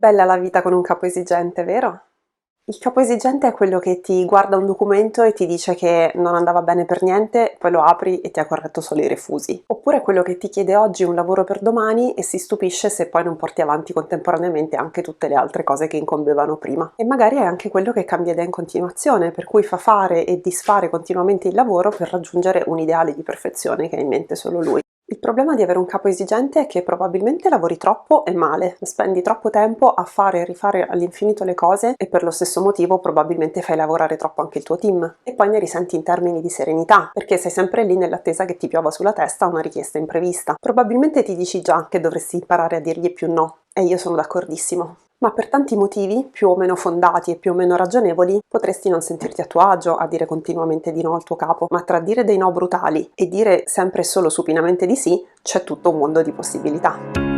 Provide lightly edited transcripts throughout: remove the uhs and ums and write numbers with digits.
Bella la vita con un capo esigente, vero? Il capo esigente è quello che ti guarda un documento e ti dice che non andava bene per niente, poi lo apri e ti ha corretto solo i refusi. Oppure quello che ti chiede oggi un lavoro per domani e si stupisce se poi non porti avanti contemporaneamente anche tutte le altre cose che incombevano prima. E magari è anche quello che cambia idea in continuazione, per cui fa fare e disfare continuamente il lavoro per raggiungere un ideale di perfezione che ha in mente solo lui. Il problema di avere un capo esigente è che probabilmente lavori troppo e male, spendi troppo tempo a fare e rifare all'infinito le cose e per lo stesso motivo probabilmente fai lavorare troppo anche il tuo team e poi ne risenti in termini di serenità, perché sei sempre lì nell'attesa che ti piova sulla testa una richiesta imprevista. Probabilmente ti dici già che dovresti imparare a dirgli più no, e io sono d'accordissimo. Ma per tanti motivi, più o meno fondati e più o meno ragionevoli, potresti non sentirti a tuo agio a dire continuamente di no al tuo capo, ma tra dire dei no brutali e dire sempre e solo supinamente di sì, c'è tutto un mondo di possibilità.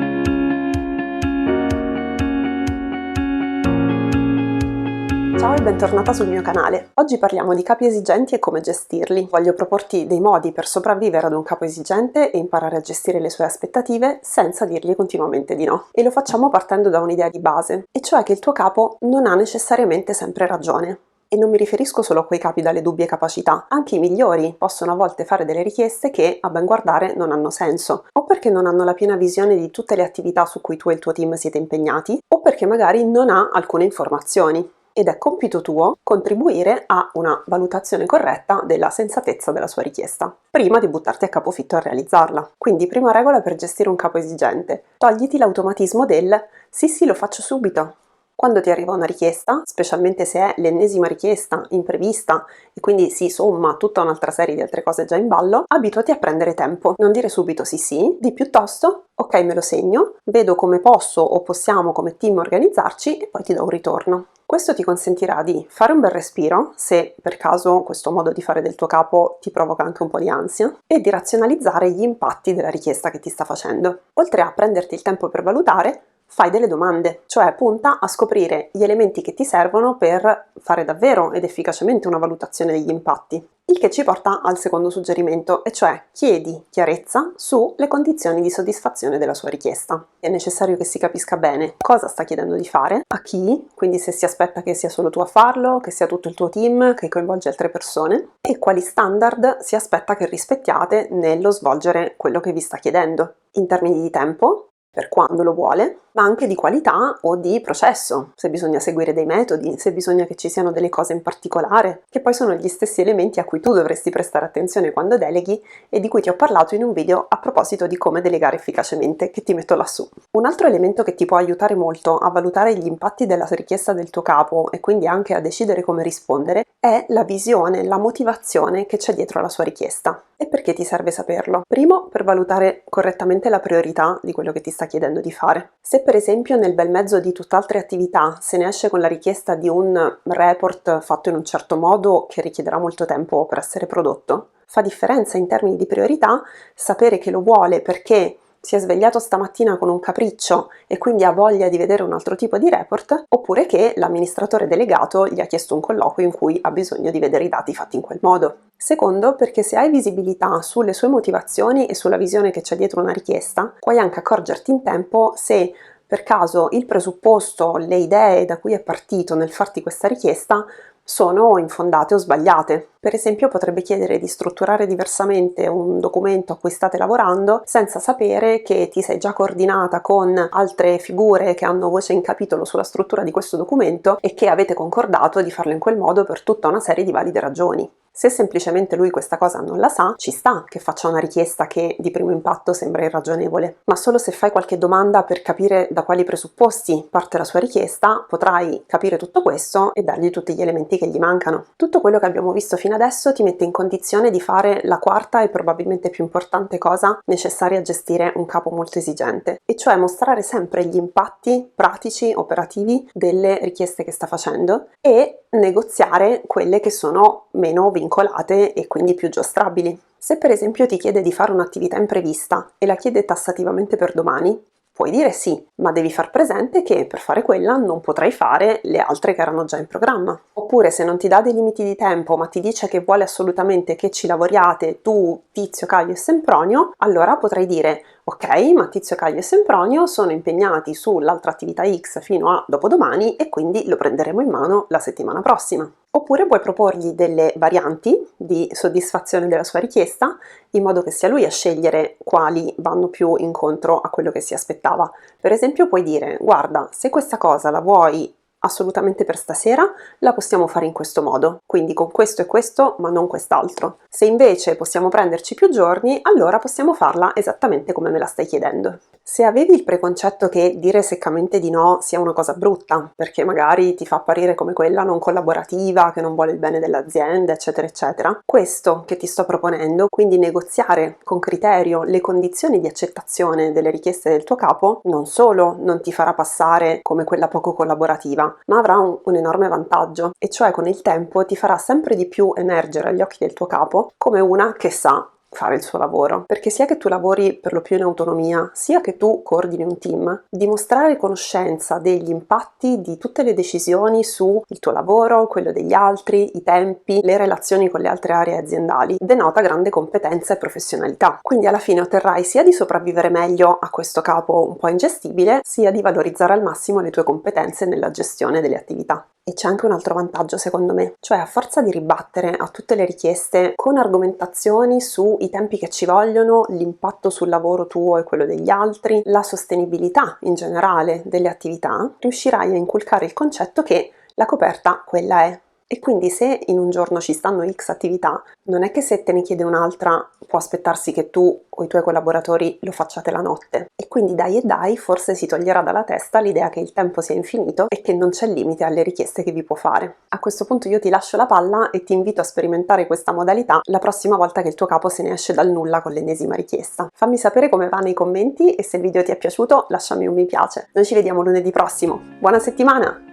Ciao e bentornata sul mio canale. Oggi parliamo di capi esigenti e come gestirli. Voglio proporti dei modi per sopravvivere ad un capo esigente e imparare a gestire le sue aspettative senza dirgli continuamente di no. E lo facciamo partendo da un'idea di base, e cioè che il tuo capo non ha necessariamente sempre ragione. E non mi riferisco solo a quei capi dalle dubbie capacità, anche i migliori possono a volte fare delle richieste che, a ben guardare, non hanno senso, o perché non hanno la piena visione di tutte le attività su cui tu e il tuo team siete impegnati, o perché magari non ha alcune informazioni. Ed è compito tuo contribuire a una valutazione corretta della sensatezza della sua richiesta, prima di buttarti a capofitto a realizzarla. Quindi, prima regola per gestire un capo esigente: togliti l'automatismo del sì sì lo faccio subito. Quando ti arriva una richiesta, specialmente se è l'ennesima richiesta imprevista e quindi si somma tutta un'altra serie di altre cose già in ballo, abituati a prendere tempo. Non dire subito sì sì, di piuttosto ok me lo segno, vedo come posso o possiamo come team organizzarci e poi ti do un ritorno. Questo ti consentirà di fare un bel respiro, se per caso questo modo di fare del tuo capo ti provoca anche un po' di ansia, e di razionalizzare gli impatti della richiesta che ti sta facendo. Oltre a prenderti il tempo per valutare, fai delle domande, cioè punta a scoprire gli elementi che ti servono per fare davvero ed efficacemente una valutazione degli impatti. Il che ci porta al secondo suggerimento, e cioè chiedi chiarezza sulle condizioni di soddisfazione della sua richiesta. È necessario che si capisca bene cosa sta chiedendo di fare, a chi, quindi se si aspetta che sia solo tu a farlo, che sia tutto il tuo team, che coinvolge altre persone, e quali standard si aspetta che rispettiate nello svolgere quello che vi sta chiedendo, in termini di tempo, per quando lo vuole, ma anche di qualità o di processo, se bisogna seguire dei metodi, se bisogna che ci siano delle cose in particolare, che poi sono gli stessi elementi a cui tu dovresti prestare attenzione quando deleghi e di cui ti ho parlato in un video a proposito di come delegare efficacemente, che ti metto lassù. Un altro elemento che ti può aiutare molto a valutare gli impatti della richiesta del tuo capo e quindi anche a decidere come rispondere è la visione, la motivazione che c'è dietro alla sua richiesta. E perché ti serve saperlo? Primo, per valutare correttamente la priorità di quello che ti sta chiedendo di fare. Se per esempio nel bel mezzo di tutt'altre attività se ne esce con la richiesta di un report fatto in un certo modo che richiederà molto tempo per essere prodotto, fa differenza in termini di priorità sapere che lo vuole perché si è svegliato stamattina con un capriccio e quindi ha voglia di vedere un altro tipo di report, oppure che l'amministratore delegato gli ha chiesto un colloquio in cui ha bisogno di vedere i dati fatti in quel modo. Secondo, perché se hai visibilità sulle sue motivazioni e sulla visione che c'è dietro una richiesta, puoi anche accorgerti in tempo se per caso il presupposto, le idee da cui è partito nel farti questa richiesta sono infondate o sbagliate. Per esempio potrebbe chiedere di strutturare diversamente un documento a cui state lavorando senza sapere che ti sei già coordinata con altre figure che hanno voce in capitolo sulla struttura di questo documento e che avete concordato di farlo in quel modo per tutta una serie di valide ragioni. Se semplicemente lui questa cosa non la sa, ci sta che faccia una richiesta che di primo impatto sembra irragionevole, ma solo se fai qualche domanda per capire da quali presupposti parte la sua richiesta, potrai capire tutto questo e dargli tutti gli elementi che gli mancano. Tutto quello che abbiamo visto fino adesso ti mette in condizione di fare la quarta e probabilmente più importante cosa necessaria a gestire un capo molto esigente, e cioè mostrare sempre gli impatti pratici, operativi delle richieste che sta facendo e negoziare quelle che sono meno vincolate e quindi più giostrabili. Se per esempio ti chiede di fare un'attività imprevista e la chiede tassativamente per domani, puoi dire sì, ma devi far presente che per fare quella non potrai fare le altre che erano già in programma. Oppure se non ti dà dei limiti di tempo ma ti dice che vuole assolutamente che ci lavoriate tu, Tizio, Caio e Sempronio, allora potrai dire Ok, ma Tizio, Caio e Sempronio sono impegnati sull'altra attività X fino a dopodomani e quindi lo prenderemo in mano la settimana prossima. Oppure puoi proporgli delle varianti di soddisfazione della sua richiesta, in modo che sia lui a scegliere quali vanno più incontro a quello che si aspettava. Per esempio puoi dire: guarda, se questa cosa la vuoi assolutamente per stasera, la possiamo fare in questo modo, quindi con questo e questo, ma non quest'altro. Se invece possiamo prenderci più giorni, allora possiamo farla esattamente come me la stai chiedendo. Se avevi il preconcetto che dire seccamente di no sia una cosa brutta, perché magari ti fa apparire come quella non collaborativa, che non vuole il bene dell'azienda, eccetera, eccetera, questo che ti sto proponendo, quindi negoziare con criterio le condizioni di accettazione delle richieste del tuo capo, non solo non ti farà passare come quella poco collaborativa, ma avrà un enorme vantaggio, e cioè con il tempo ti farà sempre di più emergere agli occhi del tuo capo come una che sa fare il suo lavoro, perché sia che tu lavori per lo più in autonomia, sia che tu coordini un team, dimostrare conoscenza degli impatti di tutte le decisioni sul tuo lavoro, quello degli altri, i tempi, le relazioni con le altre aree aziendali, denota grande competenza e professionalità. Quindi alla fine otterrai sia di sopravvivere meglio a questo capo un po' ingestibile, sia di valorizzare al massimo le tue competenze nella gestione delle attività. E c'è anche un altro vantaggio secondo me, cioè a forza di ribattere a tutte le richieste con argomentazioni sui tempi che ci vogliono, l'impatto sul lavoro tuo e quello degli altri, la sostenibilità in generale delle attività, riuscirai a inculcare il concetto che la coperta quella è. E quindi se in un giorno ci stanno X attività, non è che se te ne chiede un'altra può aspettarsi che tu o i tuoi collaboratori lo facciate la notte. E quindi dai e dai forse si toglierà dalla testa l'idea che il tempo sia infinito e che non c'è limite alle richieste che vi può fare. A questo punto io ti lascio la palla e ti invito a sperimentare questa modalità la prossima volta che il tuo capo se ne esce dal nulla con l'ennesima richiesta. Fammi sapere come va nei commenti e se il video ti è piaciuto lasciami un mi piace. Noi ci vediamo lunedì prossimo. Buona settimana!